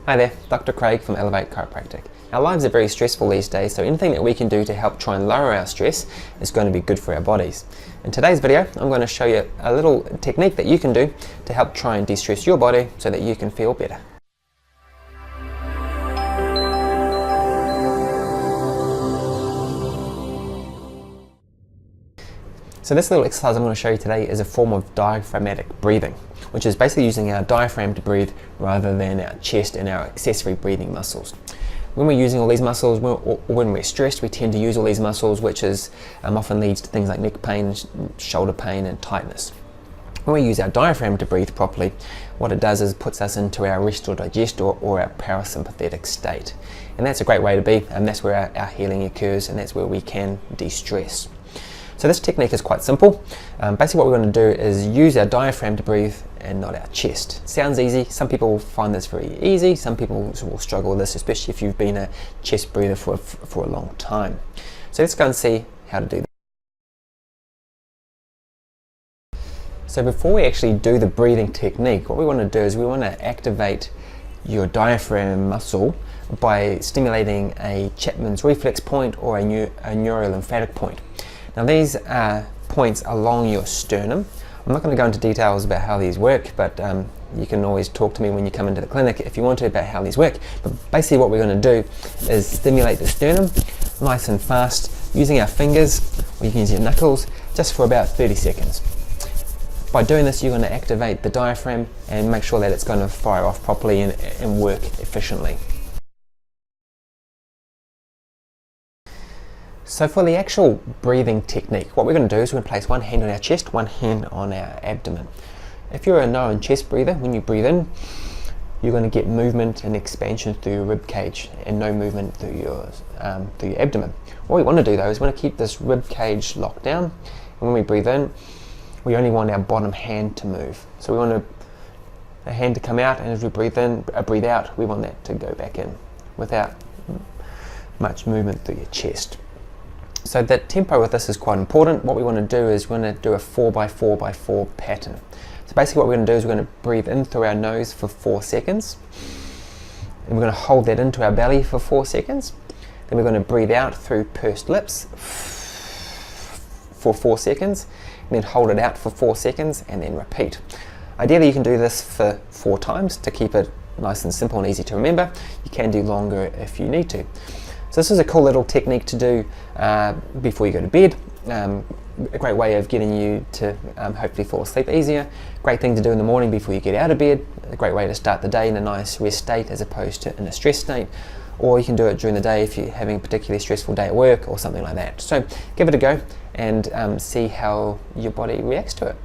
Hi there, Dr. Craig from Elevate Chiropractic. Our lives are very stressful these days, so anything that we can do to help try and lower our stress is going to be good for our bodies. In today's video, I'm going to show you a little technique that you can do to help try and de-stress your body so that you can feel better. So this little exercise I'm going to show you today is a form of diaphragmatic breathing, which is basically using our diaphragm to breathe rather than our chest and our accessory breathing muscles. When we're using all these muscles, or when we're stressed, we tend to use all these muscles, which often leads to things like neck pain, shoulder pain and tightness. When we use our diaphragm to breathe properly, what it does is puts us into our rest or digest or our parasympathetic state. And that's a great way to be, and that's where our healing occurs, and that's where we can de-stress. So this technique is quite simple. Basically what we're going to do is use our diaphragm to breathe and not our chest. Sounds easy. Some people find this very easy. Some people will struggle with this, especially if you've been a chest breather for a long time. So let's go and see how to do that. So before we actually do the breathing technique, what we want to do is we want to activate your diaphragm muscle by stimulating a Chapman's reflex point or a neurolymphatic point. Now these are points along your sternum. I'm not going to go into details about how these work, but you can always talk to me when you come into the clinic if you want to about how these work. But basically what we're going to do is stimulate the sternum nice and fast using our fingers, or you can use your knuckles, just for about 30 seconds. By doing this, you're going to activate the diaphragm and make sure that it's going to fire off properly and work efficiently. So for the actual breathing technique, what we're going to do is we're going to place one hand on our chest, one hand on our abdomen. If you're a known chest breather, when you breathe in, you're going to get movement and expansion through your rib cage and no movement through your abdomen. What we want to do though is we want to keep this rib cage locked down, and when we breathe in, we only want our bottom hand to move. So we want the hand to come out, and as we breathe in, breathe out, we want that to go back in without much movement through your chest. So the tempo with this is quite important. What we want to do is we're going to do a 4x4x4 pattern. So basically what we're going to do is we're going to breathe in through our nose for 4 seconds. And we're going to hold that into our belly for 4 seconds. Then we're going to breathe out through pursed lips for 4 seconds. And then hold it out for 4 seconds and then repeat. Ideally you can do this for 4 times to keep it nice and simple and easy to remember. You can do longer if you need to. So this is a cool little technique to do before you go to bed. A great way of getting you to hopefully fall asleep easier. Great thing to do in the morning before you get out of bed. A great way to start the day in a nice rest state as opposed to in a stress state. Or you can do it during the day if you're having a particularly stressful day at work or something like that. So give it a go and see how your body reacts to it.